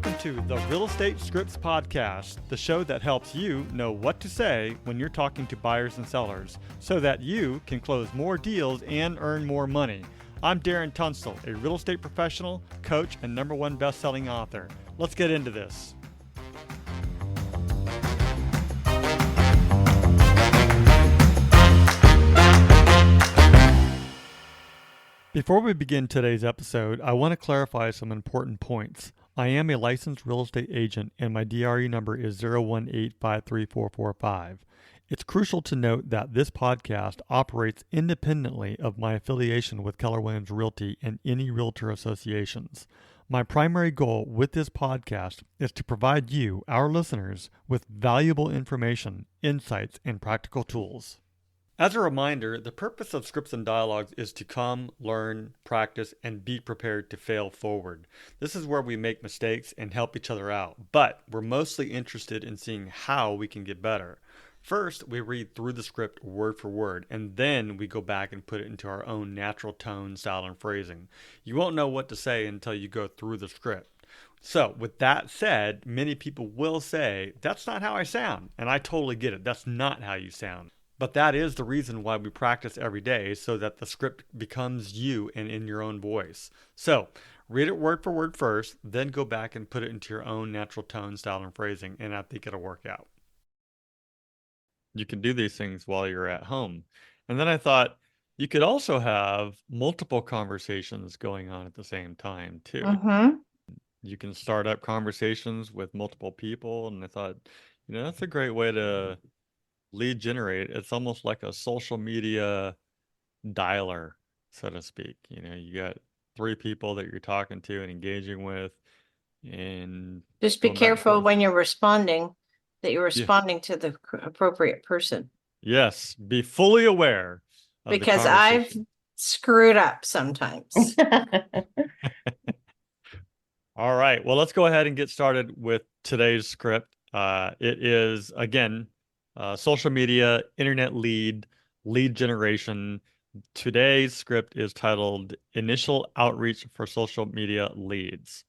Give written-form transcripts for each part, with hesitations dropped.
Welcome to the Real Estate Scripts Podcast, the show that helps you know what to say when you're talking to buyers and sellers so that you can close more deals and earn more money. I'm Darren Tunstall, a real estate professional, coach, and #1 best-selling author. Let's get into this. Before we begin today's episode, I want to clarify some important points. I am a licensed real estate agent and my DRE number is 018534445. It's crucial to note that this podcast operates independently of my affiliation with Keller Williams Realty and any realtor associations. My primary goal with this podcast is to provide you, our listeners, with valuable information, insights, and practical tools. As a reminder, the purpose of Scripts and Dialogues is to come, learn, practice, and be prepared to fail forward. This is where we make mistakes and help each other out, but we're mostly interested in seeing how we can get better. First, we read through the script word for word, and then we go back and put it into our own natural tone, style, and phrasing. You won't know what to say until you go through the script. So, with that said, many people will say, that's not how I sound, and I totally get it. That's not how you sound. But that is the reason why we practice every day, so that the script becomes you and in your own voice. So, read it word for word first, then go back and put it into your own natural tone, style, and phrasing, and I think it'll work out. You can do these things while you're at home. And then I thought you could also have multiple conversations going on at the same time, too. You can start up conversations with multiple people, and I thought, that's a great way to lead generate. It's almost like a social media dialer, so to speak. You got 3 people that you're talking to and engaging with, and Just be going back and careful forth. when you're responding that you're Yeah. responding to the appropriate person, Yes, be fully aware of the because I've conversation. screwed up sometimes. All right, well, let's go ahead and get started with today's script. It is, again, social media, internet lead generation. Today's script is titled Initial Outreach for Social Media Leads.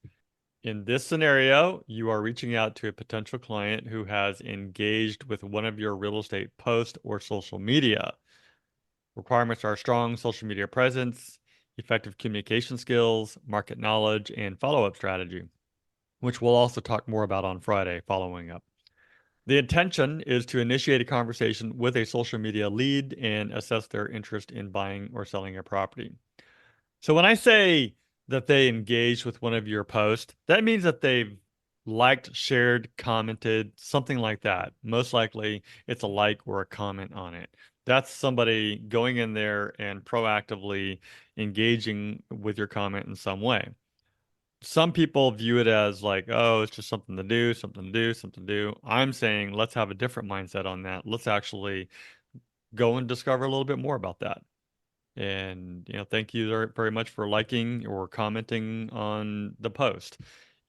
In this scenario, you are reaching out to a potential client who has engaged with one of your real estate posts or social media. Requirements are strong social media presence, effective communication skills, market knowledge, and follow-up strategy, which we'll also talk more about on Friday following up. The intention is to initiate a conversation with a social media lead and assess their interest in buying or selling a property. So when I say that they engaged with one of your posts, that means that they've liked, shared, commented, something like that. Most likely it's a like or a comment on it. That's somebody going in there and proactively engaging with your comment in some way. Some people view it as like, oh, it's just something to do, something to do, something to do. I'm saying let's have a different mindset on that. Let's actually go and discover a little bit more about that. And, thank you very much for liking or commenting on the post,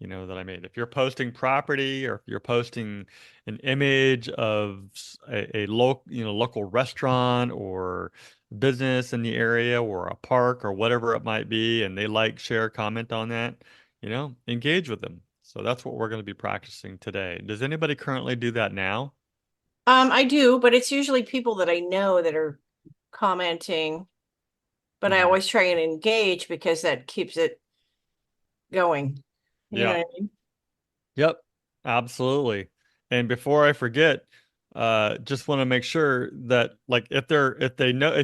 that I made. If you're posting property or if you're posting an image of a local restaurant or business in the area or a park or whatever it might be, and they like, share, comment on that, engage with them. So that's what we're going to be practicing today. Does anybody currently do that now? I do, but it's usually people that I know that are commenting, but I always try and engage because that keeps it going. You know what I mean? Yep, absolutely. And before I forget, just want to make sure that like if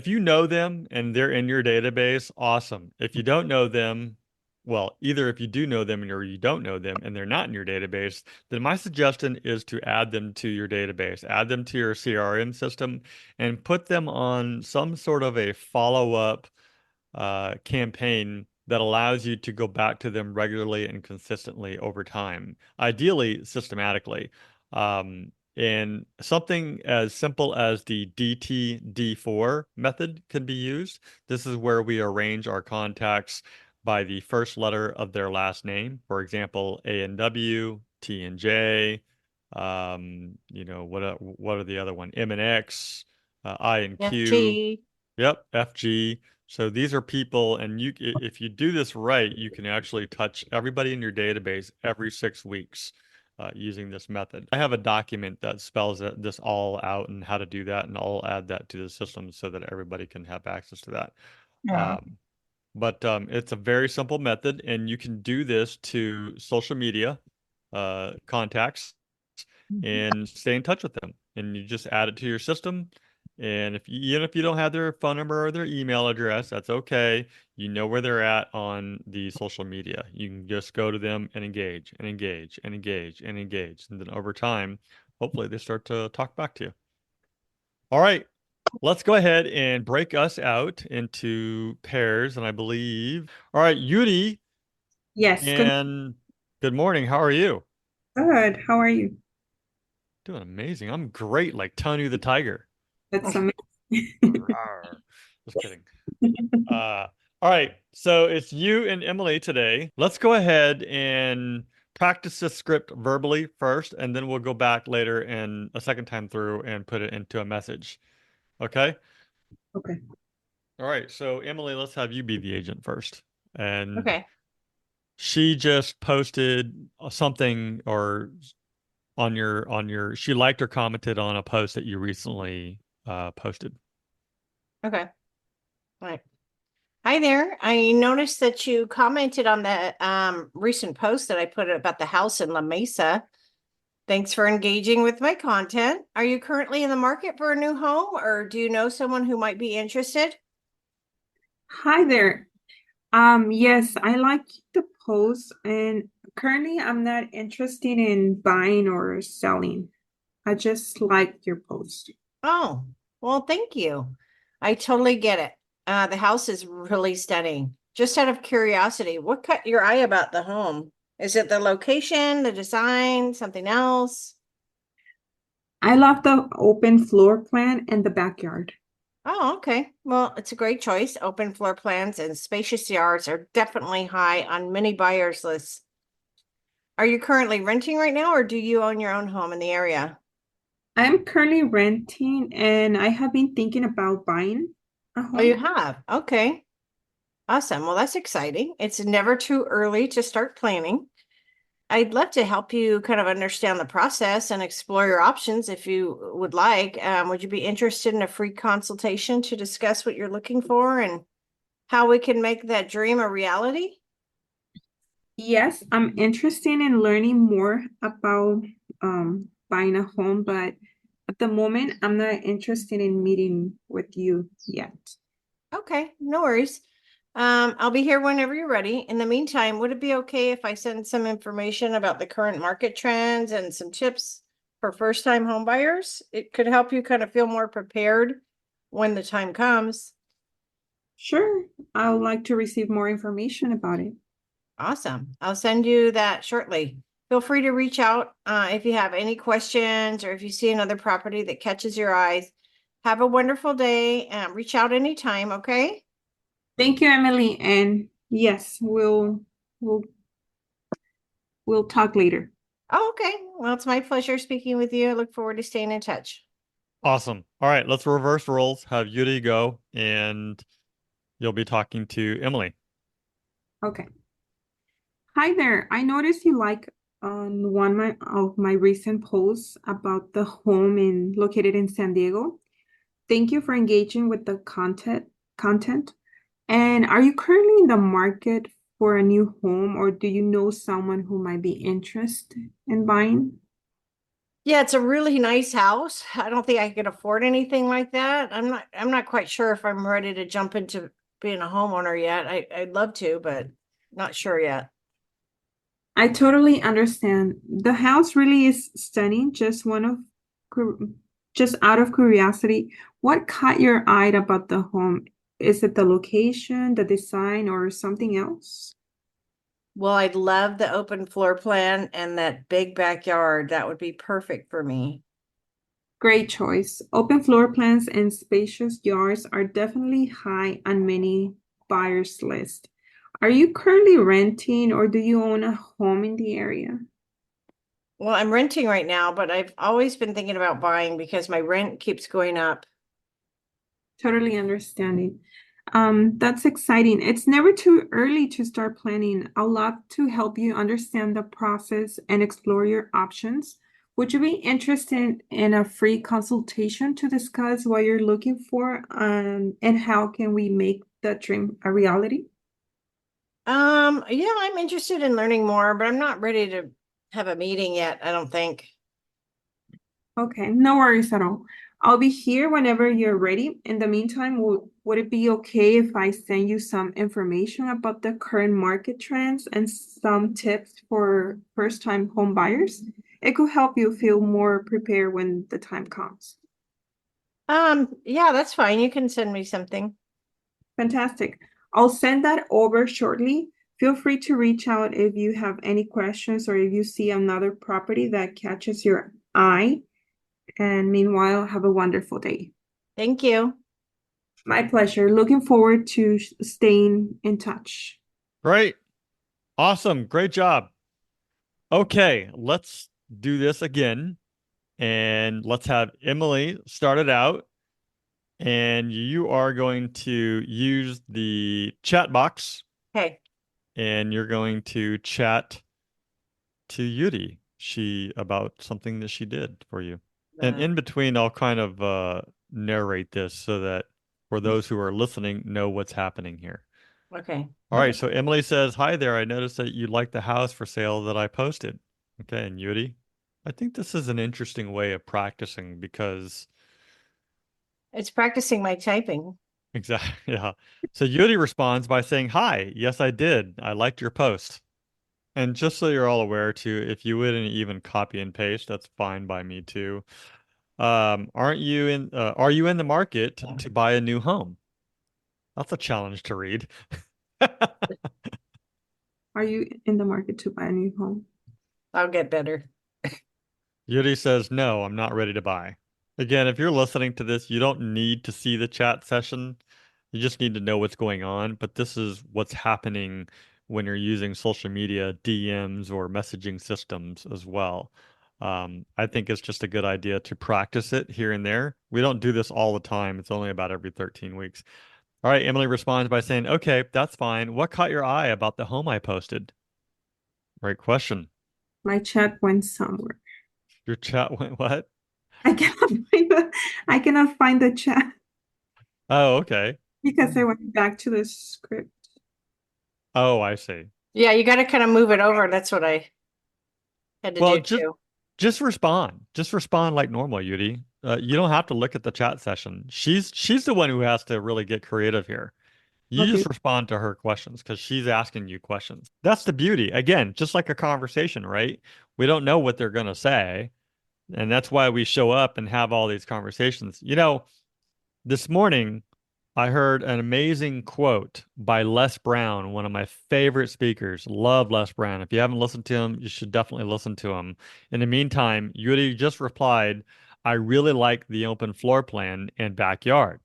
you know them and they're in your database, awesome. If you don't know them, well, either if you do know them or you don't know them and they're not in your database, then my suggestion is to add them to your database, add them to your CRM system, and put them on some sort of a follow-up campaign that allows you to go back to them regularly and consistently over time, ideally systematically. And something as simple as the DTD4 method can be used. This is where we arrange our contacts by the first letter of their last name. For example, A and W, T and J. What are the other one? M and X, I and Q. FG. Yep, FG. So these are people, and if you do this right, you can actually touch everybody in your database every 6 weeks using this method. I have a document that spells this all out and how to do that, and I'll add that to the system so that everybody can have access to that. Yeah. But it's a very simple method, and you can do this to social media contacts and stay in touch with them. And you just add it to your system. And even if you don't have their phone number or their email address, that's okay. You know where they're at on the social media. You can just go to them and engage and engage and engage and engage. And then over time, hopefully they start to talk back to you. All right. Let's go ahead and break us out into pairs. And I believe, all right, Yuri, Yes, and good morning. How are you? good. How are you? Doing amazing. I'm great, like Tony the Tiger. That's amazing. Rawr. Just kidding. All right, so it's you and Emily today. Let's go ahead and practice this script verbally first, and then we'll go back later and a second time through and put it into a message. Okay? Okay. All right, so Emily, let's have you be the agent first. And Okay. she just posted something or she liked or commented on a post that you recently posted. Okay. All right. Hi there. I noticed that you commented on the recent post that I put about the house in La Mesa. Thanks for engaging with my content. Are you currently in the market for a new home, or do you know someone who might be interested? Hi there. Yes, I like the post, and currently I'm not interested in buying or selling. I just like your post. Oh, well, thank you. I totally get it. The house is really stunning. Just out of curiosity, what caught your eye about the home? Is it the location, the design, something else? I love the open floor plan and the backyard. Oh, okay. Well, it's a great choice. Open floor plans and spacious yards are definitely high on many buyers' lists. Are you currently renting right now, or do you own your own home in the area? I'm currently renting, and I have been thinking about buying a Oh, you home. have? Okay. Awesome. Well, that's exciting. It's never too early to start planning. I'd love to help you kind of understand the process and explore your options if you would like. Would you be interested in a free consultation to discuss what you're looking for and how we can make that dream a reality? Yes, I'm interested in learning more about buying a home, but at the moment, I'm not interested in meeting with you yet. Okay, no worries. I'll be here whenever you're ready. In the meantime, would it be okay if I send some information about the current market trends and some tips for first-time home buyers? It could help you kind of feel more prepared when the time comes. Sure, I would like to receive more information about it. Awesome. I'll send you that shortly. Feel free to reach out if you have any questions or if you see another property that catches your eyes. Have a wonderful day and reach out anytime, okay? Thank you, Emily. And yes, we'll we'll talk later. Oh, okay. Well, it's my pleasure speaking with you. I look forward to staying in touch. Awesome. All right, let's reverse roles. Have Yuri go, and you'll be talking to Emily. Okay. Hi there. I noticed you like on of my recent posts about the home located in San Diego. Thank you for engaging with the content. And are you currently in the market for a new home, or do you know someone who might be interested in buying? Yeah, it's a really nice house. I don't think I could afford anything like that. I'm not quite sure if I'm ready to jump into being a homeowner yet. I'd love to, but not sure yet. I totally understand. The house really is stunning. Just out of curiosity, what caught your eye about the home? Is it the location, the design, or something else? Well, I'd love the open floor plan and that big backyard. That would be perfect for me. Great choice. Open floor plans and spacious yards are definitely high on many buyers' list. Are you currently renting or do you own a home in the area? Well, I'm renting right now, but I've always been thinking about buying because my rent keeps going up. Totally understanding. That's exciting. It's never too early to start planning. I'd love to help you understand the process and explore your options. Would you be interested in a free consultation to discuss what you're looking for, and how can we make the dream a reality? Yeah, I'm interested in learning more, but I'm not ready to have a meeting yet, I don't think. Okay, no worries at all. I'll be here whenever you're ready. In the meantime, would it be okay if I send you some information about the current market trends and some tips for first-time home buyers? It could help you feel more prepared when the time comes. Yeah, that's fine. You can send me something. Fantastic. I'll send that over shortly. Feel free to reach out if you have any questions or if you see another property that catches your eye. And meanwhile, have a wonderful day. Thank you. My pleasure. Looking forward to staying in touch. Great. Awesome. Great job. Okay, let's do this again. And let's have Emily start it out. And you are going to use the chat box Okay. and you're going to chat to Yuri about something that she did for you. And in between, I'll kind of narrate this so that for those who are listening, know what's happening here. Okay. All right. So Emily says, "Hi there. I noticed that you liked the house for sale that I posted." Okay. And Yuri, I think this is an interesting way of practicing because It's practicing my typing. exactly. Yeah. So Yuri responds by saying, "Hi. Yes, I did. I liked your post." And just so you're all aware too, if you wouldn't even copy and paste, that's fine by me too. Are you in the market to buy a new home? That's a challenge to read. Are you in the market to buy a new home? I'll get better. Yuri says, no, I'm not ready to buy. Again, if you're listening to this, you don't need to see the chat session. You just need to know what's going on. But this is what's happening when you're using social media, DMs, or messaging systems as well. I think it's just a good idea to practice it here and there. We don't do this all the time. It's only about every 13 weeks. All right, Emily responds by saying, okay, that's fine. What caught your eye about the home I posted? Great question. My chat went somewhere. Your chat went what? I cannot find the chat Oh, okay. because I went back to the script. Oh, I see. Yeah, you got to kind of move it over. That's what I had to Well, do too. just respond. Just respond like normal, Yuri. You don't have to look at the chat session. She's the one who has to really get creative here. You Okay. just respond to her questions because she's asking you questions. That's the beauty. Again, just like a conversation, right? We don't know what they're gonna say, and that's why we show up and have all these conversations. This morning I heard an amazing quote by Les Brown, one of my favorite speakers. Love Les Brown. If you haven't listened to him, you should definitely listen to him. In the meantime, Yuri just replied, I really like the open floor plan and backyard.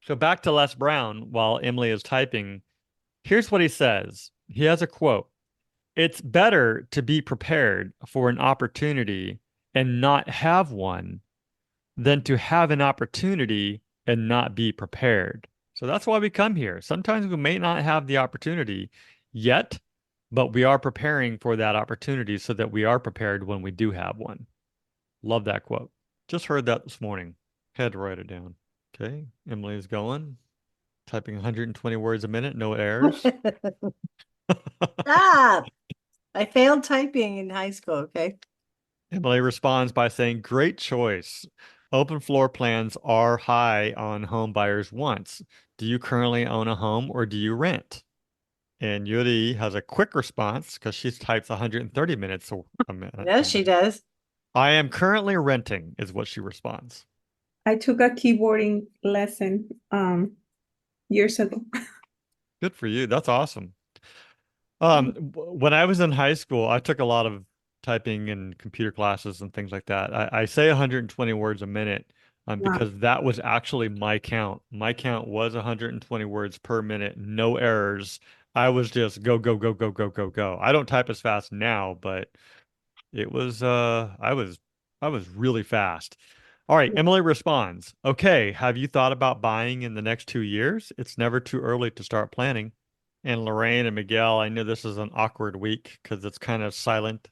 So back to Les Brown while Emily is typing. Here's what he says. He has a quote. It's better to be prepared for an opportunity and not have one than to have an opportunity and not be prepared. So that's why we come here. Sometimes we may not have the opportunity yet, but we are preparing for that opportunity so that we are prepared when we do have one. Love that quote. Just heard that this morning. Had to write it down. Okay, Emily's going, typing 120 words a minute, no errors. Stop. I failed typing in high school. Okay. Emily responds by saying, great choice. Open floor plans are high on home buyers' wants. Do you currently own a home or do you rent? And Yuri has a quick response because she types 130 minutes a minute. Yes, she does. I am currently renting, is what she responds. I took a keyboarding lesson years ago. Good for you. That's awesome. When I was in high school, I took a lot of typing and computer classes and things like that. I say 120 words a minute Wow. because that was actually my count. My count was 120 words per minute, no errors. I was just go, go, go, go, go, go, go. I don't type as fast now, but it was I was really fast. All right, Emily responds, okay, have you thought about buying in the next 2 years? It's never too early to start planning. And Lorraine and Miguel, I know this is an awkward week because it's kind of silent,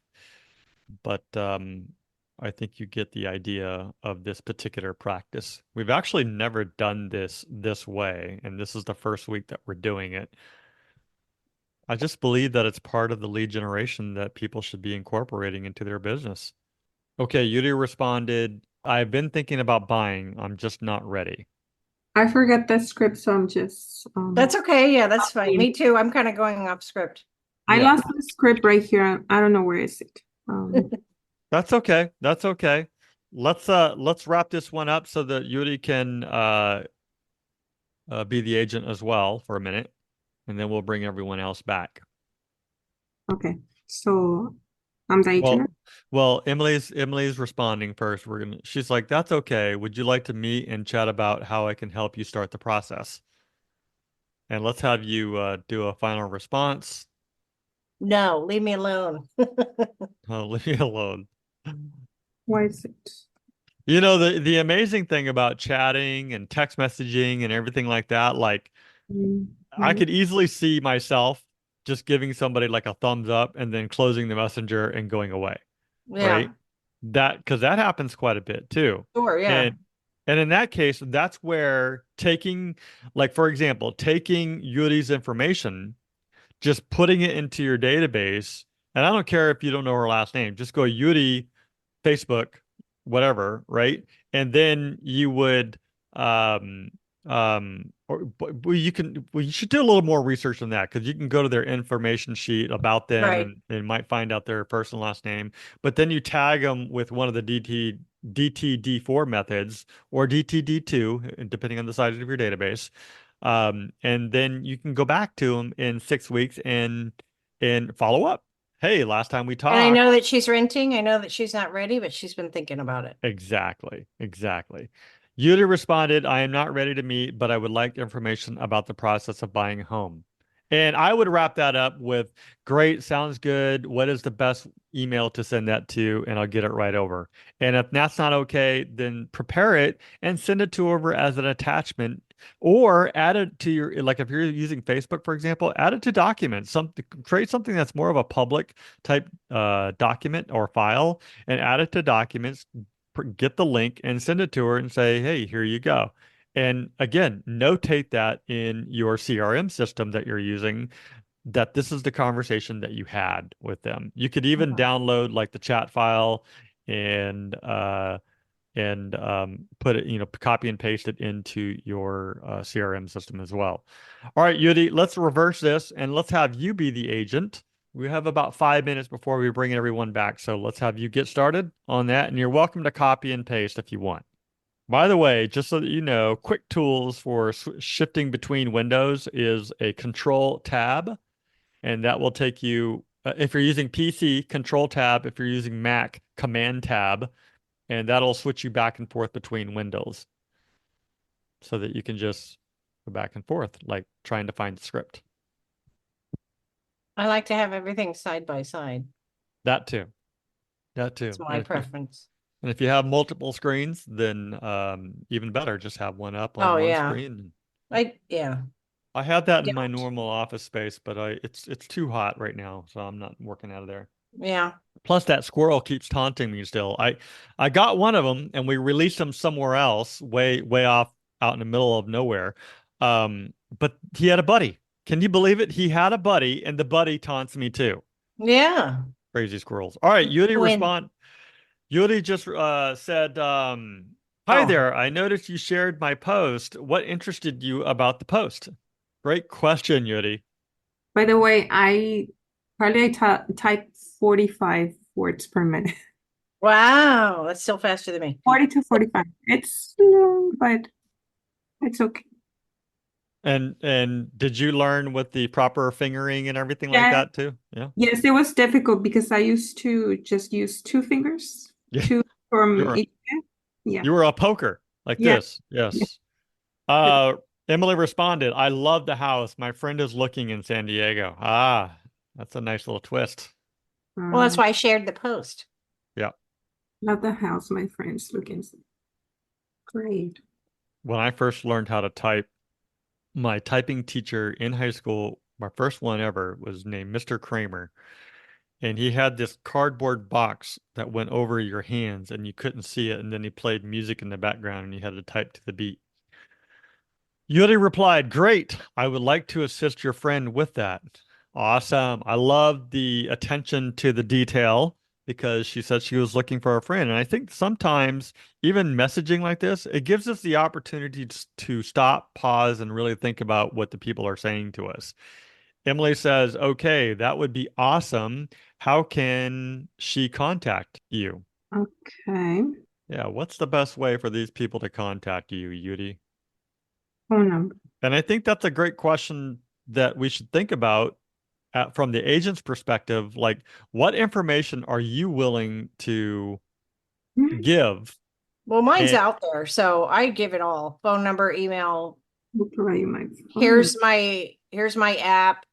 but I think you get the idea of this particular practice. We've actually never done this way, and this is the first week that we're doing it. I just believe that it's part of the lead generation that people should be incorporating into their business. Okay, Yuri responded, I've been thinking about buying. I'm just not ready. I forget the script, so I'm just That's okay. Yeah, that's fine. copying. Me too. I'm kind of going off script. I Yeah. lost the script right here. I don't know where is it. That's okay. That's okay. Let's wrap this one up so that Yuri can be the agent as well for a minute, and then we'll bring everyone else back. Okay, so I'm the agent. Well, Emily's responding first. She's like, that's okay. Would you like to meet and chat about how I can help you start the process? And let's have you do a final response. No, leave me alone. Oh, leave me alone. Why is it? You know, the amazing thing about chatting and text messaging and everything like that, like I could easily see myself just giving somebody like a thumbs up and then closing the messenger and going away, Yeah, right? Because that happens quite a bit too. sure. Yeah. And in that case, that's where taking, like, for example, taking Yuri's information, just putting it into your database, and I don't care if you don't know her last name, just go Yuri, Facebook, whatever, right? And then you would or you should do a little more research on that because you can go to their information sheet about them Right. and might find out their first and last name. But then you tag them with one of the DTD4 methods or DTD2, depending on the size of your database. And then you can go back to them in 6 weeks and follow up. Hey, last time we And I talked. know that she's renting. I know that she's not ready, but she's been thinking about it. Exactly. Yuri responded, I am not ready to meet, but I would like information about the process of buying a home. And I would wrap that up with, great, sounds good. What is the best email to send that to? And I'll get it right over. And if that's not okay, then prepare it and send it to over as an attachment or add it to your, like if you're using Facebook, for example, add it to documents, create something that's more of a public type document or file and add it to documents, get the link and send it to her and say, hey, here you go. And again, notate that in your CRM system that you're using, that this is the conversation that you had with them. You could even download like the chat file and put it, copy and paste it into your CRM system as well. All right, Yudi, let's reverse this and let's have you be the agent. We have about 5 minutes before we bring everyone back. So let's have you get started on that. And you're welcome to copy and paste if you want. By the way, just so that you know, quick tools for shifting between windows is a Control Tab. And that will take you, if you're using PC, Control Tab. If you're using Mac, Command Tab. And that'll switch you back and forth between windows so that you can just go back and forth, like trying to find the script. I like to have everything side by side. That too. That's my preference. And if you have multiple screens, then even better, just have one up on one screen. I have that in my normal office space, but it's too hot right now, so I'm not working out of there. Yeah. Plus, that squirrel keeps taunting me still. I got one of them, and we released him somewhere else, way off out in the middle of nowhere. But he had a buddy. Can you believe it? He had a buddy, and the buddy taunts me too. Yeah. Crazy squirrels. All right, Yuri respond. Yuri just said, "Hi there. I noticed you shared my post. What interested you about the post?" Great question, Yuri. By the way, I type 45 words per minute. Wow, that's still faster than me. 40 to 45. It's slow, but it's okay. And did you learn with the proper fingering and everything like that too? Yeah. Yes, it was difficult because I used to just use two fingers, two from each hand. Yeah. You were a poker like this. Yes. Emily responded, I love the house. My friend is looking in San Diego. Ah, that's a nice little twist. Well, that's why I shared the post. Yeah. Love the house. My friend's looking. Great. When I first learned how to type, my typing teacher in high school, my first one ever, was named Mr. Kramer. And he had this cardboard box that went over your hands and you couldn't see it. And then he played music in the background and you had to type to the beat. Yuri replied, "Great. I would like to assist your friend with that." Awesome. I love the attention to the detail because she said she was looking for a friend. And I think sometimes even messaging like this, it gives us the opportunity to stop, pause, and really think about what the people are saying to us. Emily says, "Okay, that would be awesome. How can she contact you?" Okay. Yeah, what's the best way for these people to contact you, Yuri? Phone number. And I think that's a great question that we should think about from the agent's perspective. Like, what information are you willing to give? Well, mine's And out there, so I give it all. Phone number, email. We'll provide you my phone Here's my app.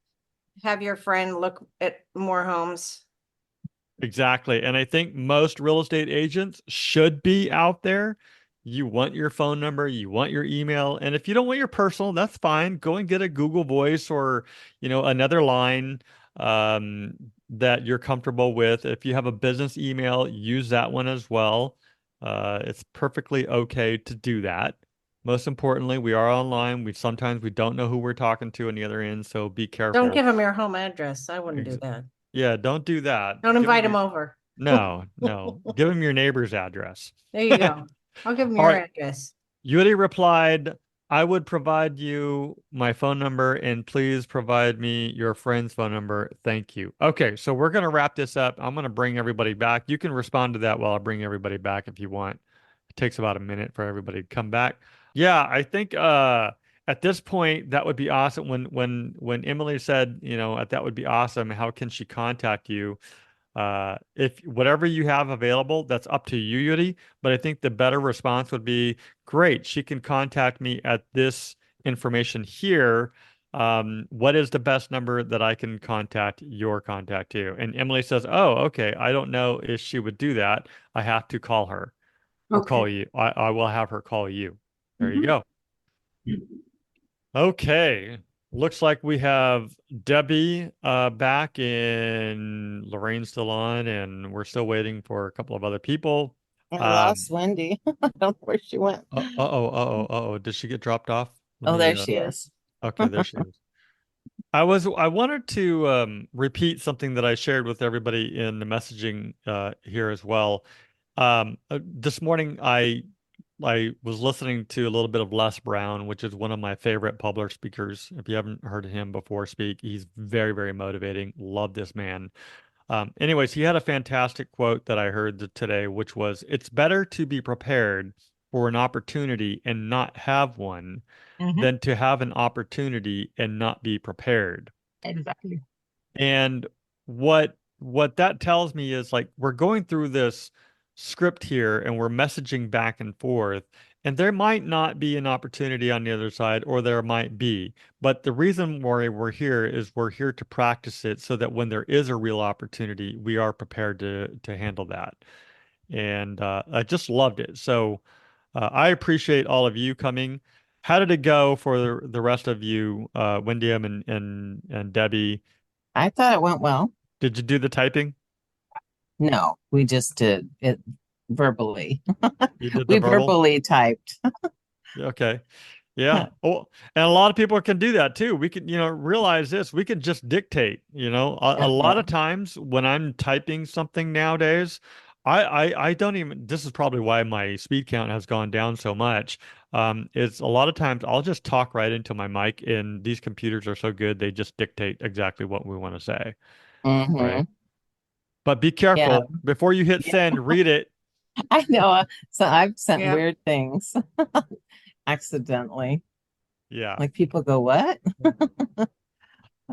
Have your friend look at more homes. exactly. And I think most real estate agents should be out there. You want your phone number, you want your email, and if you don't want your personal, that's fine. Go and get a Google Voice or, another line that you're comfortable with. If you have a business email, use that one as well. It's perfectly okay to do that. Most importantly, we are online. Sometimes we don't know who we're talking to on the other end, so be careful. Don't give them your home address. I wouldn't do that. Yeah, don't do that. Don't Give invite them them over. No, no. Give them your neighbor's address. There you go. I'll give them All your right. address. Yuri replied, "I would provide you my phone number and please provide me your friend's phone number. Thank you." Okay, so we're going to wrap this up. I'm going to bring everybody back. You can respond to that while I bring everybody back if you want. It takes about a minute for everybody to come back. Yeah, I think at this point that would be awesome. When Emily said, that would be awesome. How can she contact you? If whatever you have available, that's up to you, Yuri. But I think the better response would be, "Great, she can contact me at this information here. What is the best number that I can contact you?" And Emily says, "Oh, okay. I don't know if she would do that. I have to call her or Okay. call you. I will have her call you." There you Mhm. go. Okay. Looks like we have Debbie back and Lorraine's still on, and we're still waiting for a couple of other people. I lost Wendy. I don't know where she went. Uh-oh. Did she get dropped off? Let Oh, me, there she is. okay, there she is. I wanted to repeat something that I shared with everybody in the messaging here as well. This morning I was listening to a little bit of Les Brown, which is one of my favorite public speakers. If you haven't heard him before speak, he's very, very motivating. Love this man. Anyways, he had a fantastic quote that I heard today, which was, "It's better to be prepared for an opportunity and not have one than to have an opportunity and not be prepared." Exactly. And what that tells me is, like, we're going through this script here and we're messaging back and forth, and there might not be an opportunity on the other side, or there might be. But the reason why we're here is we're here to practice it so that when there is a real opportunity, we are prepared to handle that. And I just loved it. So I appreciate all of you coming. How did it go for the rest of you, Wendy and Debbie? I thought it went well. Did you do the typing? No, we just did it verbally. You did We the verbal? verbally typed. Okay. Yeah. Oh, and a lot of people can do that too. We can, realize this. We can just dictate, a lot of times when I'm typing something nowadays, I don't even, this is probably why my speed count has gone down so much. It's a lot of times I'll just talk right into my mic, and these computers are so good, they just dictate exactly what we want to say. Right. But be careful before you hit send, read it. I know. So I've sent Yeah. weird things accidentally. Yeah. Like people go, "What?"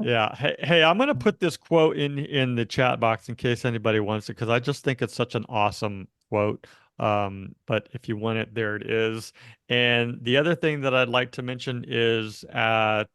Yeah. Hey, I'm gonna put this quote in the chat box in case anybody wants it, because I just think it's such an awesome quote. But if you want it, there it is. And the other thing that I'd like to mention is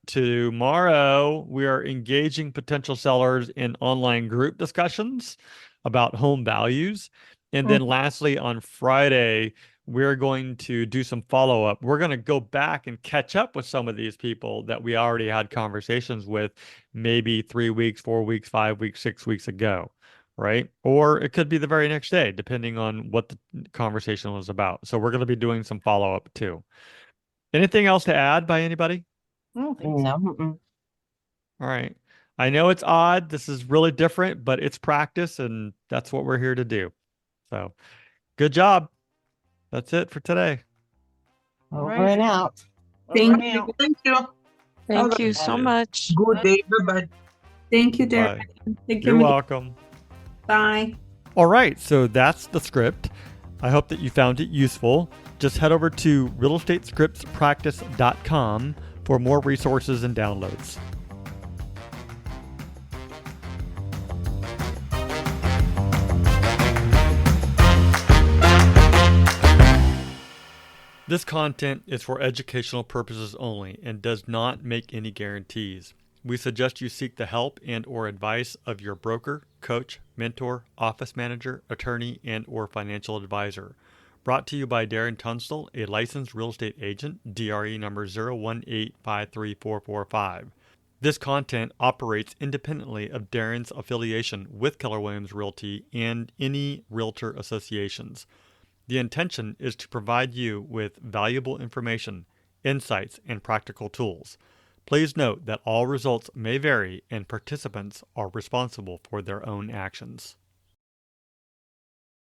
tomorrow we are engaging potential sellers in online group discussions about home values. And then lastly, on Friday, we're going to do some follow-up. We're going to go back and catch up with some of these people that we already had conversations with maybe 3 weeks, 4 weeks, 5 weeks, 6 weeks ago, right? Or it could be the very next day, depending on what the conversation was about. So we're going to be doing some follow-up too. Anything else to add by anybody? I don't think so. No. Mm-mm. All right. I know it's odd. This is really different, but it's practice, and that's what we're here to do. So good job. That's it for today. Over Right. and out. Thank Over and out. Thank you. Thank you so Yeah. much. Good day. Bye-bye. Thank you, Derek. Bye. Thank You're you. welcome. Bye. All right, so that's the script. I hope that you found it useful. Just head over to realestatescriptspractice.com for more resources and downloads. This content is for educational purposes only and does not make any guarantees. We suggest you seek the help and or advice of your broker, coach, mentor, office manager, attorney, and or financial advisor. Brought to you by Darren Tunstall, a licensed real estate agent, DRE number 018534445. This content operates independently of Darren's affiliation with Keller Williams Realty and any realtor associations. The intention is to provide you with valuable information, insights, and practical tools. Please note that all results may vary and participants are responsible for their own actions.